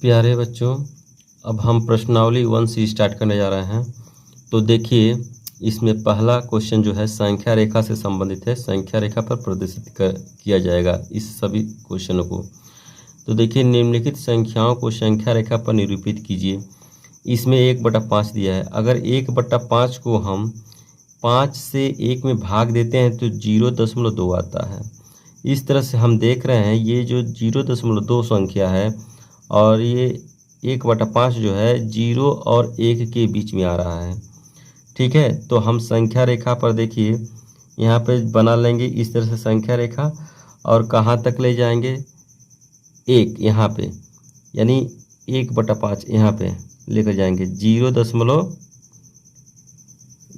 प्यारे बच्चों, अब हम प्रश्नावली 1 से स्टार्ट करने जा रहे हैं। तो देखिए, इसमें पहला क्वेश्चन जो है संख्या रेखा से संबंधित है। संख्या रेखा पर प्रदर्शित किया जाएगा इस सभी क्वेश्चनों को। तो देखिए, निम्नलिखित संख्याओं को संख्या रेखा पर निरूपित कीजिए। इसमें 1/5 दिया है। अगर 1/5 को हम 5 से 1 में भाग देते हैं तो 0.2 आता है। इस तरह से हम देख रहे हैं ये जो 0.2 संख्या है और ये 1/5 जो है 0 और 1 के बीच में आ रहा है। ठीक है, तो हम संख्या रेखा पर देखिए यहाँ पे बना लेंगे इस तरह से संख्या रेखा और कहाँ तक ले जाएंगे, 1 यहाँ पे, यानी 1/5 यहाँ पे लेकर जाएंगे।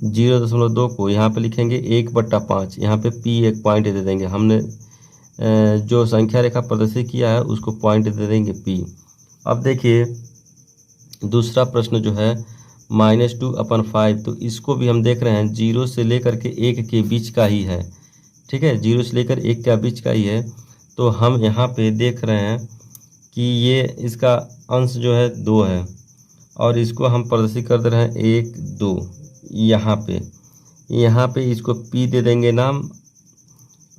0.2 को यहाँ पे लिखेंगे 1/5। यहाँ पे P एक पॉइंट दे देंगे। हमने जो संख्या रेखा प्रदर्शित किया है उसको पॉइंट दे देंगे P। अब देखिए दूसरा प्रश्न जो है -2/5, तो इसको भी हम देख रहे हैं 0 से लेकर के 1 के बीच का ही है। ठीक है, 0 से लेकर 1 के बीच का ही है। तो हम यहाँ पे देख रहे हैं कि ये इसका अंश जो है 2 है और इसको हम प्रदर्शित कर दे रहे हैं 1 2। यहाँ पे इसको P दे देंगे नाम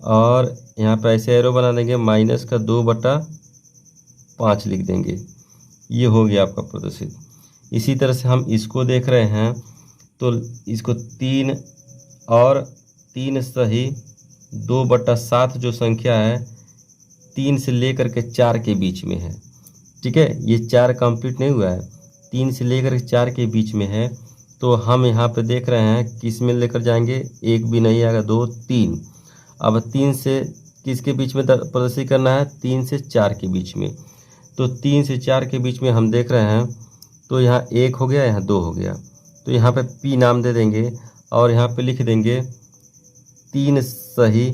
और यहाँ पे ऐसे एरो बना देंगे, -2/5 लिख देंगे। ये हो गया आपका प्रदर्शित। इसी तरह से हम इसको देख रहे हैं तो इसको 3 और 3 सही 2/7 जो संख्या है 3 से लेकर के 4 के बीच में है। ठीक है, ये 4 कंप्लीट नहीं हुआ है, 3 से लेकर के 4 के बीच में है। तो हम यहाँ पे देख रहे हैं किस में लेकर जाएंगे, 1 भी नहीं आएगा, 2 3। अब 3 से किसके बीच में प्रदर्शित करना है, 3 से 4 के बीच में। तो 3 से 4 के बीच में हम देख रहे हैं तो यहाँ 1 हो गया, यहाँ 2 हो गया। तो यहाँ पे P नाम दे देंगे और यहाँ पे लिख देंगे 3 सही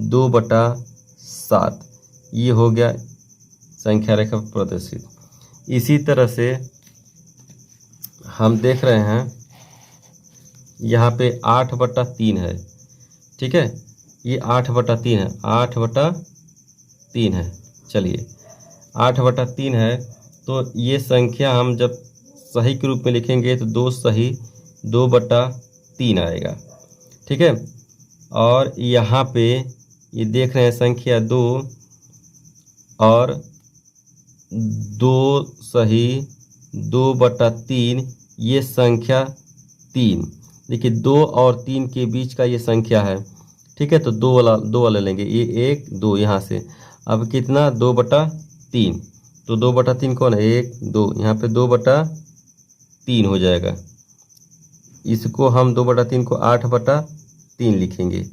2/7। ये हो गया संख्या रेखा प्रदर्शित। इसी तरह से हम देख रहे हैं यहाँ पे 8/3 है। ठीक है, ये 8/3 है, 8/3 है। चलिए 8/3 है तो ये संख्या हम जब सही के रूप में लिखेंगे तो 2 सही 2/3 आएगा। ठीक है, और यहाँ पे ये देख रहे हैं संख्या 2 और 2 सही 2/3, ये संख्या 3। देखिए 2 और 3 के बीच का ये संख्या है। ठीक है, तो 2 वाला लेंगे, ये 1 2 यहाँ से। अब कितना, 2/3। तो 2/3 कौन है, 1 2, यहाँ पे 2/3 हो जाएगा। इसको हम 2/3 को 8/3 लिखेंगे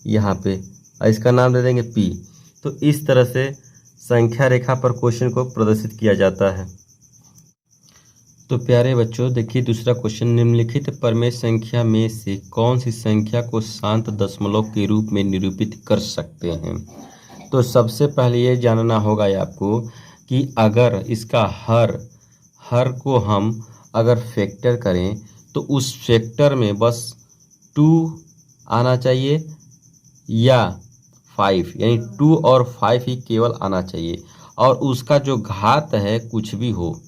यहाँ पे और इसका नाम दे देंगे P। तो इस तरह से संख्या रेखा पर क्वेश्चन को प्रदर्शित किया जाता है। तो प्यारे बच्चों देखिए दूसरा क्वेश्चन, निम्नलिखित प्रमेय संख्या में से कौन सी संख्या को शांत दशमलव के रूप में निरूपित कर सकते हैं। तो सबसे पहले ये जानना होगा आपको कि अगर इसका हर को हम अगर फैक्टर करें तो उस फैक्टर में बस 2 आना चाहिए या 5, यानी 2 और 5 ही केवल आना चाहिए और उसका जो घात है कुछ भी हो।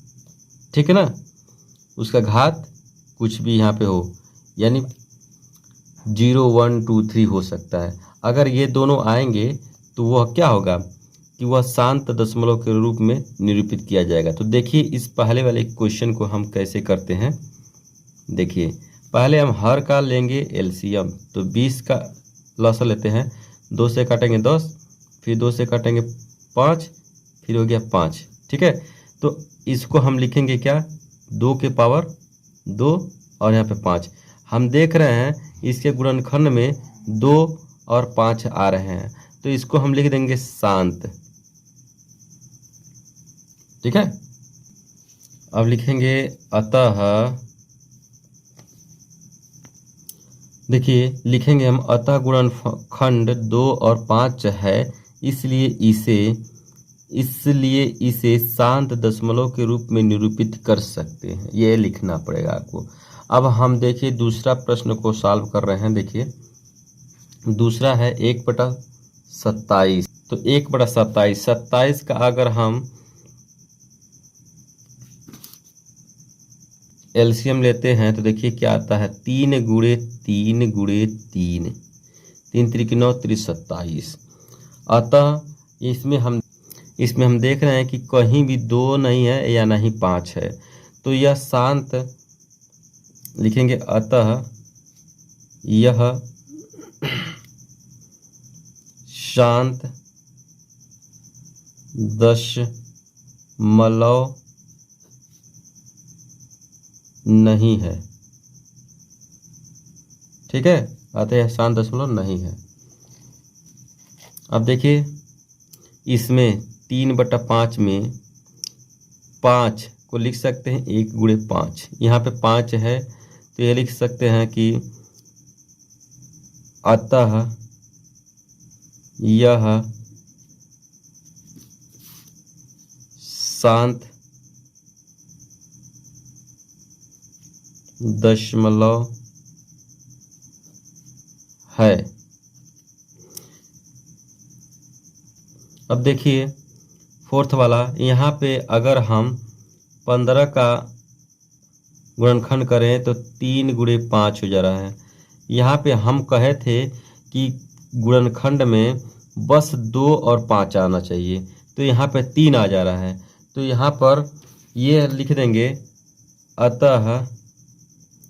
ठीक है ना, उसका घात कुछ भी यहाँ पे हो, यानी 0 1 2 3 हो सकता है। अगर ये दोनों आएंगे तो वह क्या होगा कि वह शांत दशमलव के रूप में निरूपित किया जाएगा। तो देखिए इस पहले वाले क्वेश्चन को हम कैसे करते हैं। देखिए पहले हम हर का लेंगे एलसीएम, तो 20 का लसा लेते हैं, 2 से काटेंगे 10, फिर 2 से काटेंगे 5, फिर हो गया 5। ठीक है, तो इसको हम लिखेंगे क्या, 2 के पावर 2 और यहाँ पे 5। हम देख रहे हैं इसके गुणनखंड में 2 और 5 आ रहे हैं, तो इसको हम लिख देंगे शांत। ठीक है, अब लिखेंगे अतः, देखिए लिखेंगे हम अतः गुणनखंड 2 और 5 है, इसलिए इसे शांत दशमलव के रूप में निरूपित कर सकते हैं। ये लिखना पड़ेगा आपको। अब हम देखिए दूसरा प्रश्न को सॉल्व कर रहे हैं। देखिए दूसरा है 1/27। तो 1/27 का अगर हम एलसीएम लेते हैं तो देखिए क्या आता है, 3 × 3 × 3, 3 3 9 3 27। अतः इसमें हम देख रहे हैं कि कहीं भी 2 नहीं है या नहीं 5 है, तो यह शांत लिखेंगे। अतः यह शांत दशमलव नहीं है। ठीक है, अतः यह शांत दशमलव नहीं है। अब देखिए इसमें 3/5 में 5 को लिख सकते हैं 1 × 5। यहाँ पे 5 है तो ये लिख सकते हैं कि अतः यह शांत दशमलव है। अब देखिए फोर्थ वाला, यहाँ पे अगर हम 15 का गुणनखंड करें तो 3 × 5 हो जा रहा है। यहाँ पे हम कहे थे कि गुणनखंड में बस 2 और 5 आना चाहिए, तो यहाँ पे 3 आ जा रहा है, तो यहाँ पर ये लिख देंगे अतः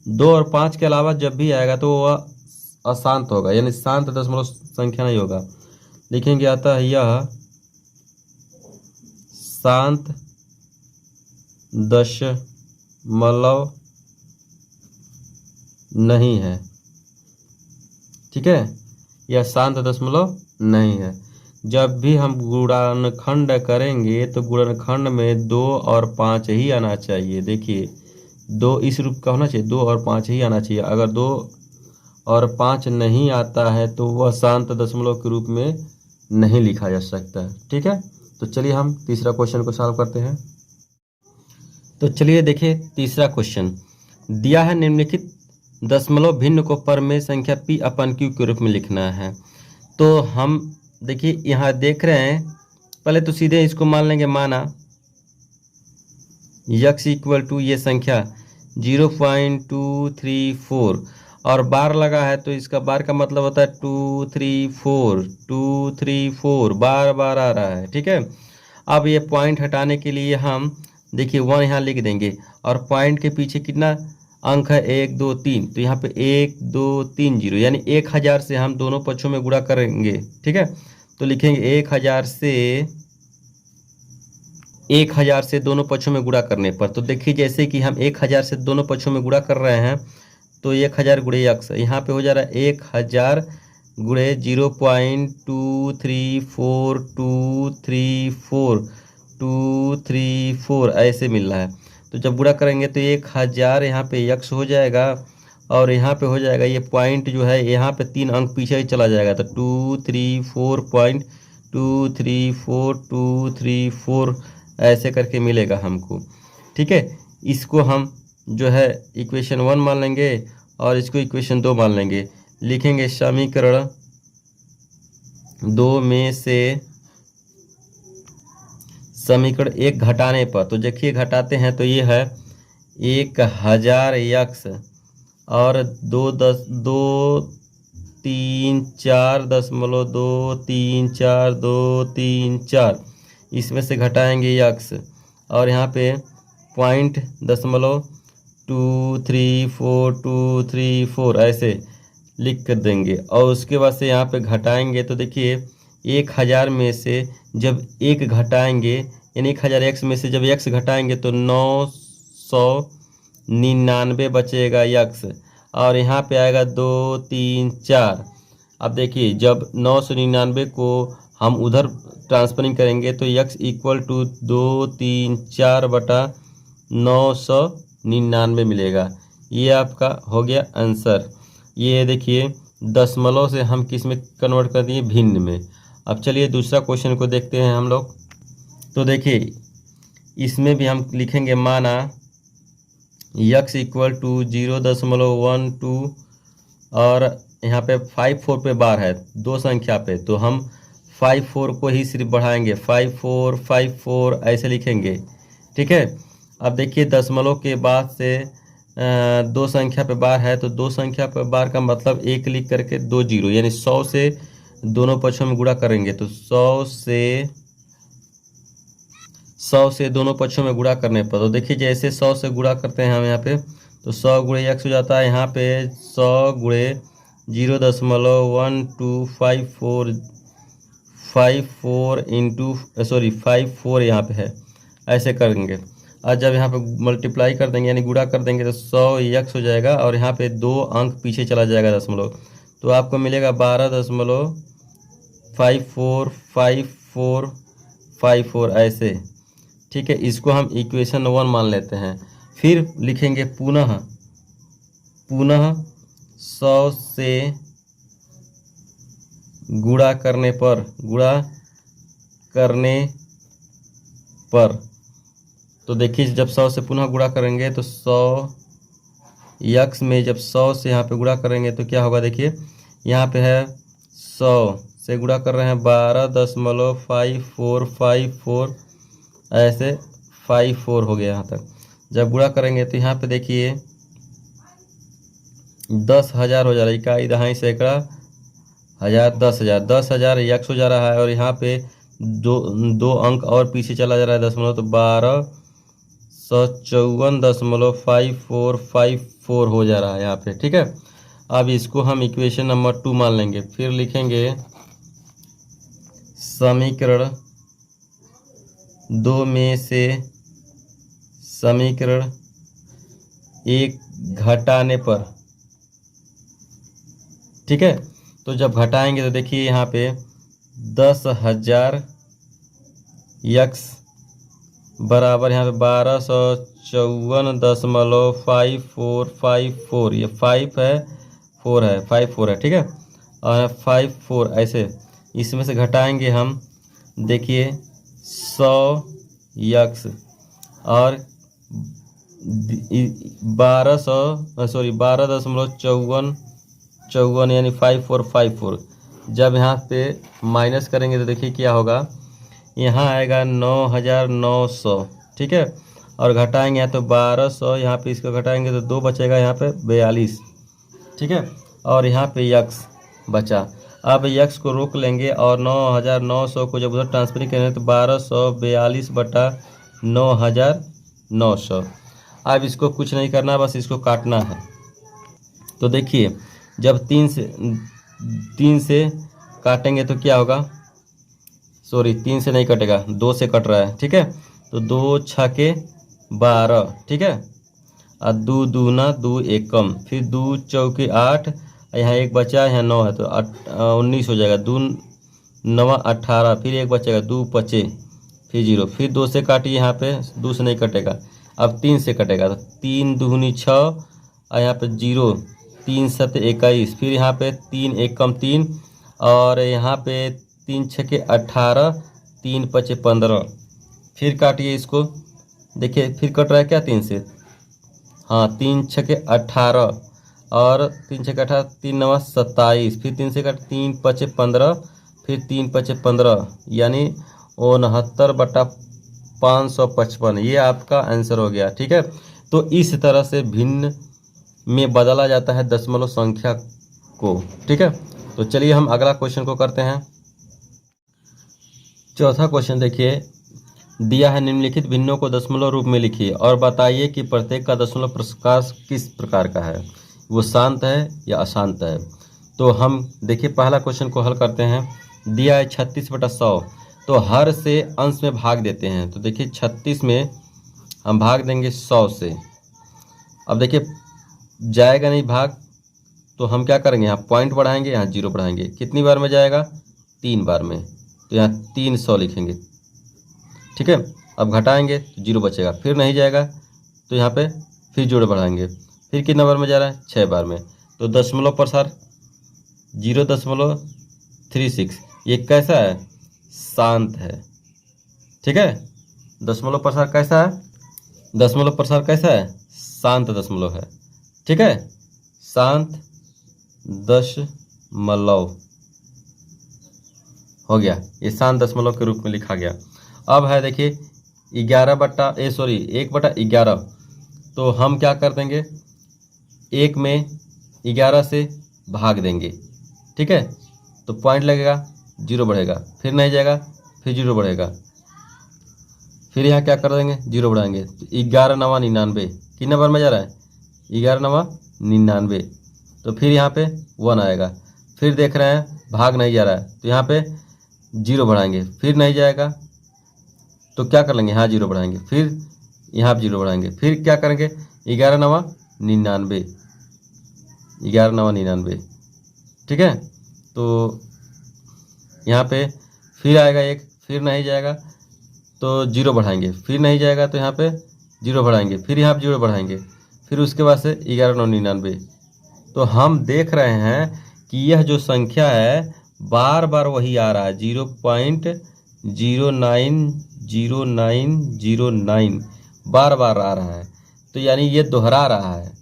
2 और 5 के अलावा जब भी आएगा तो वह अशांत होगा, यानी शांत दशमलव संख्या नहीं होगा। लिखेंगे अतः यह शांत दशमलव नहीं है। ठीक है, यह शांत दशमलव नहीं है। जब भी हम गुणनखंड करेंगे तो गुणनखंड में 2 और 5 ही आना चाहिए। देखिए 2 इस रूप का होना चाहिए, 2 और 5 ही आना चाहिए। अगर 2 और 5 नहीं आता है तो वह शांत दशमलव के रूप में नहीं लिखा जा सकता है। ठीक है, तो चलिए हम तीसरा क्वेश्चन को सॉल्व करते हैं। तो चलिए देखिए तीसरा क्वेश्चन दिया है, निम्नलिखित दशमलव भिन्न को परमेय संख्या p/q के रूप में लिखना है। तो हम देखिए यहाँ देख रहे हैं, पहले तो सीधे इसको मान लेंगे, माना x = ये संख्या 0.234 और बार लगा है, तो इसका बार का मतलब होता है 234 बार बार आ रहा है। ठीक है, अब ये पॉइंट हटाने के लिए हम देखिए 1 यहाँ लिख देंगे और पॉइंट के पीछे कितना अंक है 1 2 3, तो यहाँ पे 1 2 3 0, यानी 1000 से हम दोनों पक्षों में गुणा करेंगे। ठीक है, तो लिखेंगे 1000 से दोनों पक्षों में गुणा करने पर, तो देखिए जैसे कि हम 1000 से दोनों पक्षों में गुणा कर रहे हैं तो 1000 × x यहाँ पे हो जा रहा है 1000 × 0.234 ऐसे मिल रहा है। तो जब गुणा करेंगे तो 1000 यहाँ पे x हो जाएगा और यहाँ पे हो जाएगा, ये पॉइंट जो है यहाँ पे 3 अंक पीछे ही चला जाएगा, तो 234 ऐसे करके मिलेगा हमको। ठीक है, इसको हम जो है इक्वेशन 1 मान लेंगे और इसको इक्वेशन 2 मान लेंगे। लिखेंगे समीकरण 2 में से समीकरण 1 घटाने पर, तो देखिए घटाते हैं तो ये है 1000x और 234.234 इसमें से घटाएंगे x और यहाँ पे पॉइंट 234 ऐसे लिख कर देंगे और उसके बाद से यहाँ पे घटाएंगे तो देखिए 1000 में से जब 1 घटाएंगे, यानी 1000x में से जब x घटाएंगे तो 999 बचेगा x और यहाँ पे आएगा 2 3 4। अब देखिए जब 999 को हम उधर ट्रांसफरिंग करेंगे तो x = 234/999 मिलेगा। ये आपका हो गया आंसर। ये देखिए दशमलव से हम किस में कन्वर्ट कर दिए, भिन्न में। अब चलिए दूसरा क्वेश्चन को देखते हैं हम लोग। तो देखिए इसमें भी हम लिखेंगे, माना x = 0.12 और यहाँ पे 54 पे बार है 2 संख्या पे, तो हम 54 को ही सिर्फ बढ़ाएंगे, 54 ऐसे लिखेंगे। ठीक है, अब देखिए दशमलव के बाद से दो संख्या पे बार है, तो दो संख्या पे बार का मतलब एक लिख करके दो जीरो, यानी 100 से दोनों पक्षों में गुणा करेंगे तो 100 से दोनों पक्षों में गुणा करने पर, तो देखिए जैसे 100 से गुणा करते हैं हम यहाँ पे, तो 100 गुणे x हो जाता है। यहाँ पे 100 गुणे 0.1254 इंटू 54 यहाँ पे है, ऐसे करेंगे। और जब यहाँ पे मल्टीप्लाई कर देंगे यानी गुणा कर देंगे तो 100x हो जाएगा, और यहाँ पे 2 अंक पीछे चला जाएगा दशमलव, तो आपको मिलेगा 12.545454 ऐसे। ठीक है, इसको हम इक्वेशन 1 मान लेते हैं। फिर लिखेंगे पुनः 100 से गुणा करने पर, तो देखिए जब 100 से पुनः गुणा करेंगे तो 100x में जब 100 से यहाँ पे गुणा करेंगे तो क्या होगा, देखिए यहाँ पे है 100 से गुणा कर रहे हैं 12.5454 ऐसे 54 हो गया यहाँ तक। जब गुणा करेंगे तो यहाँ पे देखिए 10,000 हो जा रहा है, इकाई दहाई सैकड़ा हजार 10,000, 10,000 x हो जा रहा है, और यहाँ पे दो अंक और पीछे चला जा रहा है दशमलव, तो 1254.5454 हो जा रहा है यहाँ पे। ठीक है, अब इसको हम इक्वेशन नंबर 2 मान लेंगे। फिर लिखेंगे समीकरण 2 में से समीकरण 1 घटाने पर। ठीक है, तो जब घटाएंगे तो देखिए यहाँ पे 10,000 x बराबर यहाँ पे 1254.5454, ये 5 है 4 है 54 है। ठीक है, और 54 ऐसे, इसमें से घटाएंगे हम, देखिए 100x और 12.54 यानी 5454। जब यहाँ पे माइनस करेंगे तो देखिए क्या होगा, यहाँ आएगा 9,900। ठीक है, और घटाएंगे यहाँ तो 1200, यहाँ पे इसको घटाएंगे तो 2 बचेगा यहाँ पे 42। ठीक है, और यहाँ पे x बचा। अब x को रोक लेंगे और 9,900 को जब उधर ट्रांसफर करेंगे तो 1242/9,900। अब इसको कुछ नहीं करना, बस इसको काटना है। तो देखिए जब 3 से काटेंगे तो क्या होगा, सॉरी 3 से नहीं कटेगा, 2 से कट रहा है। ठीक है, तो 2 छके 12। ठीक है, और 2 दूना 2 एकम, फिर 2 चौके 8, यहाँ 1 बचा, यहाँ 9 है तो 19 हो जाएगा। 2 9 18, फिर 1 बचेगा, 2 पचे, फिर 0, फिर 2 से काटिए, यहाँ पे 2 से नहीं कटेगा, अब 3 से कटेगा, तो 3 दूनी 6, और यहाँ पे 0, 3 7 21, फिर यहाँ पे 3 एकम 3, और यहाँ पे 3 छके 18, 3 पचे 15, फिर काटिए इसको, देखिए फिर कट रहा है क्या 3 से, हाँ 3 छके 18, और 3 छके 18, 3 9 27, फिर 3 से कट 3 पचे 15, फिर 3 पचे 15 यानी 69/555, ये आपका आंसर हो गया। ठीक है, तो इस तरह से भिन्न में बदला जाता है दशमलव संख्या को। ठीक है, तो चलिए हम अगला क्वेश्चन को करते हैं। चौथा क्वेश्चन देखिए, दिया है निम्नलिखित भिन्नों को दशमलव रूप में लिखिए और बताइए कि प्रत्येक का दशमलव प्रकाश किस प्रकार का है, वो शांत है या अशांत है। तो हम देखिए पहला क्वेश्चन को हल करते हैं। दिया है 36/100, तो हर से अंश में भाग देते हैं। तो देखिए 36 में हम भाग देंगे 100 से। अब देखिए जाएगा नहीं भाग, तो हम क्या करेंगे, यहाँ पॉइंट बढ़ाएंगे, यहाँ 0 बढ़ाएंगे। कितनी बार में जाएगा, 3 बार में, तो यहाँ 300 लिखेंगे। ठीक है, अब घटाएंगे तो 0 बचेगा, फिर नहीं जाएगा तो यहाँ पे फिर 0 बढ़ाएंगे, फिर कितना बार में जा रहा है, 6 बार में। तो दशमलव प्रसार 0.36, ये कैसा है, शांत है। ठीक है, दशमलव प्रसार कैसा है, दशमलव प्रसार कैसा है, शांत दशमलव है। ठीक है, शांत दशमलव हो गया, ये शांत दशमलव के रूप में लिखा गया। अब है देखिए 1/11, तो हम क्या कर देंगे, 1 में 11 से भाग देंगे, ठीक है, तो पॉइंट लगेगा, 0 बढ़ेगा, फिर नहीं जाएगा, फिर 0 बढ़ेगा, फिर यहाँ क्या कर देंगे, 0 बढ़ाएंगे, तो 11 नवा 99 कितने बार में जा रहा है, 11 नवा 99, तो फिर यहाँ पे 1 आएगा, फिर देख रहे हैं भाग नहीं जा रहा है, तो यहाँ पे 0 बढ़ाएंगे, फिर नहीं जाएगा, तो क्या कर लेंगे, यहाँ 0 बढ़ाएंगे, फिर यहाँ पे 0 बढ़ाएंगे, फिर क्या करेंगे, 11 नवा 99, 11 नवा 99, ठीक है, तो यहाँ पे फिर आएगा 1, फिर नहीं जाएगा तो 0 बढ़ाएंगे, फिर नहीं जाएगा तो यहाँ पे 0 बढ़ाएंगे, फिर यहाँ पे 0 बढ़ाएंगे, फिर उसके बाद से 11 9 99। तो हम देख रहे हैं कि यह जो संख्या है बार बार वही आ रहा है, 0.090909 बार बार आ रहा है, तो यानी ये दोहरा रहा है।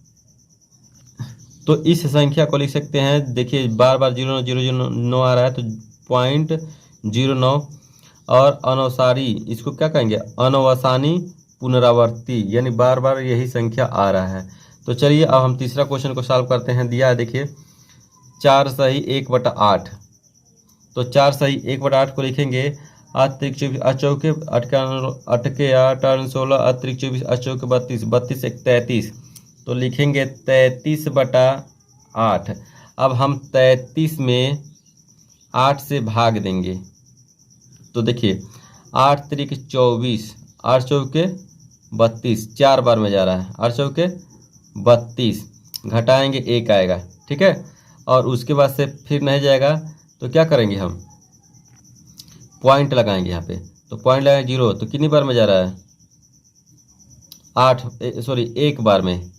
तो इस संख्या को लिख सकते हैं, देखिए बार बार 0.009 आ रहा है तो 0.09, और अनुसारी इसको क्या कहेंगे, अनवसानी पुनरावर्ती, यानी बार बार यही संख्या आ रहा है। तो चलिए अब हम तीसरा क्वेश्चन को सॉल्व करते हैं। दिया है देखिए 4 सही 1/8, तो 4 सही 1/8 को लिखेंगे, अतिरिक्त 24 अचौके अटके 8 16 अतिरिक्त 24 अचौके 32 32 1 33, तो लिखेंगे 33/8। अब हम 33 में 8 से भाग देंगे, तो देखिए 8 तिरिक 24, 8 चौके 32, 4 बार में जा रहा है, 8 चौके 32, घटाएंगे 1 आएगा, ठीक है, और उसके बाद से फिर नहीं जाएगा तो क्या करेंगे, हम पॉइंट लगाएंगे यहाँ पे, तो पॉइंट लगाएंगे 0, तो कितनी बार में जा रहा है, 1 बार में,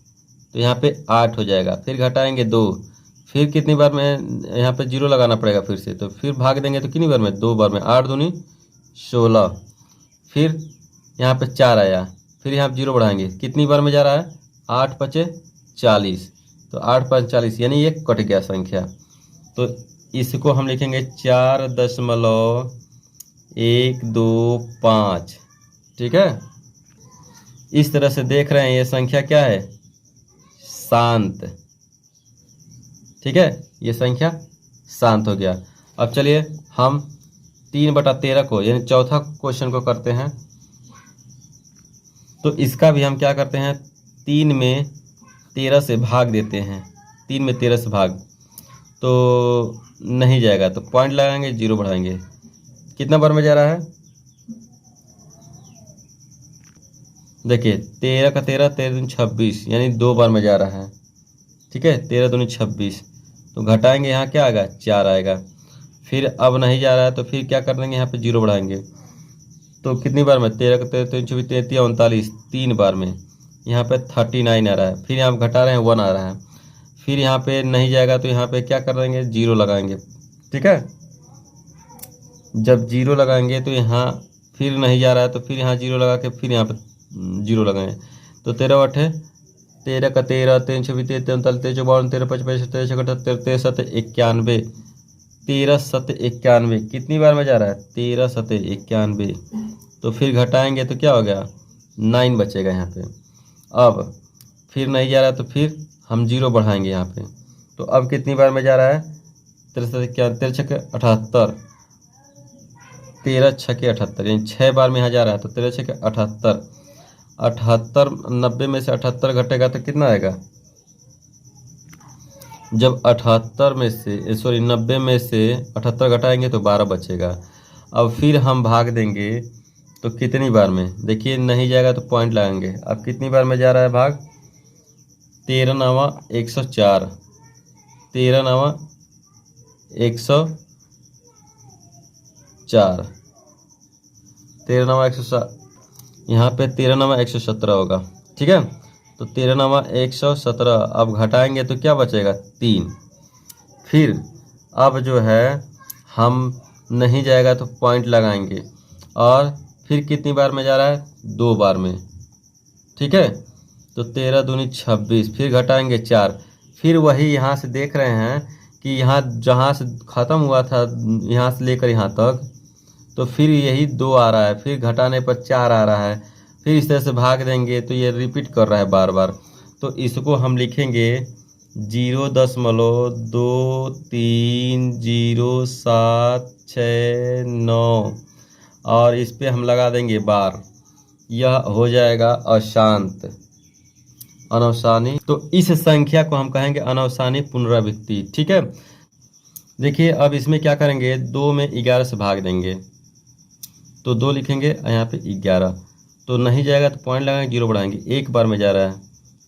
तो यहाँ पे 8 हो जाएगा, फिर घटाएंगे 2, फिर कितनी बार में यहाँ पे 0 लगाना पड़ेगा फिर से, तो फिर भाग देंगे तो कितनी बार में, 2 बार में, 8 दूनी 16, फिर यहाँ पे 4 आया, फिर यहाँ पे 0 बढ़ाएंगे, कितनी बार में जा रहा है, 8 5 40, तो 8 5 40, यानी ये कट गया संख्या, तो इसको हम लिखेंगे 4.125, ठीक है। इस तरह से देख रहे हैं ये संख्या क्या है, शांत, ठीक है, ये संख्या शांत हो गया। अब चलिए हम 3/13 को यानी चौथा क्वेश्चन को करते हैं। तो इसका भी हम क्या करते हैं, 3 में 13 से भाग देते हैं, 3 में 13 से भाग, तो नहीं जाएगा तो पॉइंट लगाएंगे, 0 बढ़ाएंगे, कितना बार में जा रहा है, देखिए 13 का 13 13 दूनी 26, यानी 2 बार में जा रहा है, ठीक है, 13 दूनी 26, तो घटाएंगे यहाँ क्या आएगा, 4 आएगा, फिर अब नहीं जा रहा है तो फिर क्या कर देंगे, यहाँ पे 0 बढ़ाएंगे, तो कितनी बार में, 13 का 13 23 33 39, 3 बार में, यहाँ पे 39 आ रहा है, फिर यहाँ पे घटा रहे हैं 1 आ रहा है, फिर यहाँ पे नहीं जाएगा तो यहाँ पे क्या कर देंगे, 0 लगाएंगे, ठीक है, जब 0 लगाएंगे तो यहाँ फिर नहीं जा रहा है तो फिर यहाँ 0 लगा के फिर यहाँ पे 0 लगाएंगे, तो 13 8 13 का 13 3 26 33 39 43 54 13 55 27 78 63 7 91, 13 7 91, कितनी बार में जा रहा है, 13 7 91, तो फिर घटाएंगे तो क्या हो गया, 9 बचेगा यहाँ पे। अब फिर नहीं जा रहा तो फिर हम 0 बढ़ाएंगे यहाँ पे, तो अब कितनी बार में जा रहा है, 13 7 91 13 6 78, 13 6 78, यानी 6 बार में यहाँ जा रहा है, तो 13 6 78, 78 90 में से 78 घटेगा तो कितना आएगा, जब 78 में से 90 में से 78 घटाएंगे तो 12 बचेगा। अब फिर हम भाग देंगे तो कितनी बार में, देखिए नहीं जाएगा तो पॉइंट लगाएंगे, अब कितनी बार में जा रहा है भाग, 13 9 104, 13 9 104, 13 9 107, यहाँ पे 13 9 117 होगा, ठीक है, तो 13 9 117, अब घटाएंगे तो क्या बचेगा, 3, फिर अब जो है हम नहीं जाएगा तो पॉइंट लगाएंगे, और फिर कितनी बार में जा रहा है, 2 बार में, ठीक है, तो 13 दूनी 26, फिर घटाएंगे 4, फिर वही यहाँ से देख रहे हैं कि यहाँ जहाँ से ख़त्म हुआ था यहाँ से लेकर यहाँ तक, तो फिर यही 2 आ रहा है, फिर घटाने पर 4 आ रहा है, फिर इस तरह से भाग देंगे तो ये रिपीट कर रहा है बार बार, तो इसको हम लिखेंगे 0.230769 और इस पे हम लगा देंगे बार। यह हो जाएगा अशांत अनवसानी। तो इस संख्या को हम कहेंगे अनवसानी पुनरावृत्ति। ठीक है, देखिए अब इसमें क्या करेंगे, 2 में 11 से भाग देंगे तो 2 लिखेंगे, यहाँ पे 11 तो नहीं जाएगा तो पॉइंट लगाएंगे, 0 बढ़ाएंगे, एक बार में जा रहा है,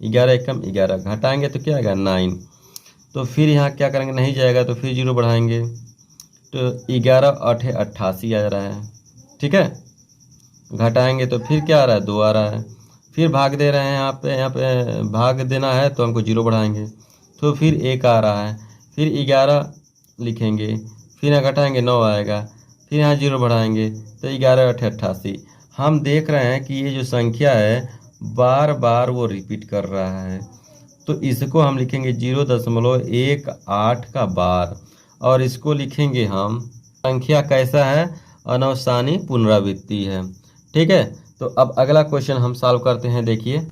11 एकम 11, घटाएंगे तो क्या आएगा 9। तो फिर यहाँ क्या करेंगे, नहीं जाएगा तो फिर 0 बढ़ाएंगे तो 11 8 88 आ रहा है। ठीक है, घटाएंगे तो फिर क्या आ रहा है, 2 आ रहा है। फिर भाग दे रहे हैं, यहाँ पे भाग देना है तो हमको 0 बढ़ाएंगे तो फिर 1 आ रहा है, फिर 11 लिखेंगे, फिर यहाँ घटाएंगे 9 आएगा, फिर यहाँ 0 बढ़ाएंगे तो 11 8 88। हम देख रहे हैं कि ये जो संख्या है बार बार वो रिपीट कर रहा है, तो इसको हम लिखेंगे 0.18 का बार और इसको लिखेंगे हम संख्या कैसा है, अनवसानी पुनरावृत्ति है। ठीक है, तो अब अगला क्वेश्चन हम सॉल्व करते हैं। देखिए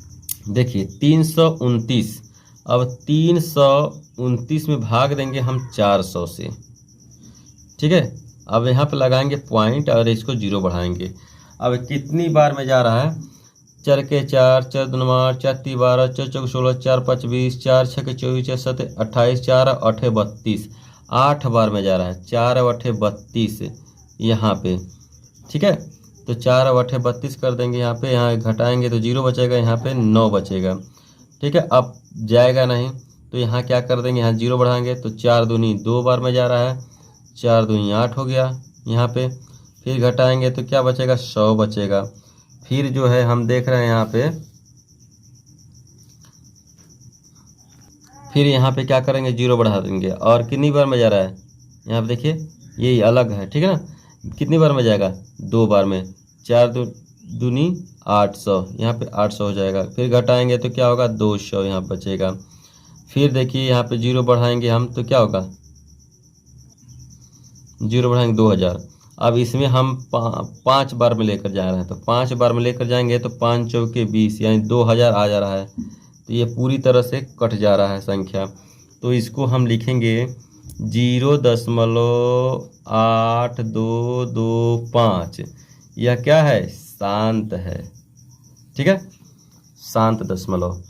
329, अब 329 में भाग देंगे हम 400 से। ठीक है, अब यहाँ पे लगाएंगे पॉइंट और इसको 0 बढ़ाएंगे। अब कितनी बार में जा रहा है, 4 के 4, 4 दूनी 8, 4 तीन 12, 4 चौक 16, 4 5 20, 4 6 के 24, 4 7 28, 4 8 32, 8 बार में जा रहा है, 4 8 32 यहाँ पे। ठीक है, तो 4 8 32 कर देंगे यहाँ पे, यहाँ घटाएंगे तो 0 बचेगा, यहाँ पे 9 बचेगा। ठीक है, अब जाएगा नहीं तो यहाँ क्या कर देंगे, यहाँ 0 बढ़ाएंगे तो 4 दूनी 2 बार में जा रहा है, 4 दूनी 8 हो गया यहाँ पे। फिर घटाएंगे तो क्या बचेगा, 100 बचेगा। फिर जो है हम देख रहे हैं यहाँ पे, फिर यहाँ पे क्या करेंगे, 0 बढ़ा देंगे और कितनी बार में जा रहा है, यहाँ पे देखिए यही अलग है। ठीक है ना, कितनी बार में जाएगा, 2 बार में, 4 दूनी 800, यहाँ पे 800 हो जाएगा। फिर घटाएंगे तो क्या होगा, 200 यहाँ बचेगा। फिर देखिए यहाँ पे 0 बढ़ाएंगे हम तो क्या होगा, 0 बढ़ाएंगे 2000। अब इसमें हम 5 बार में लेकर जा रहे हैं, तो 5 बार में लेकर जाएंगे तो 5 चौके 20 यानी 2000 आ जा रहा है। तो ये पूरी तरह से कट जा रहा है संख्या, तो इसको हम लिखेंगे 0.8225। यह क्या है, शांत है। ठीक है, शांत दशमलव।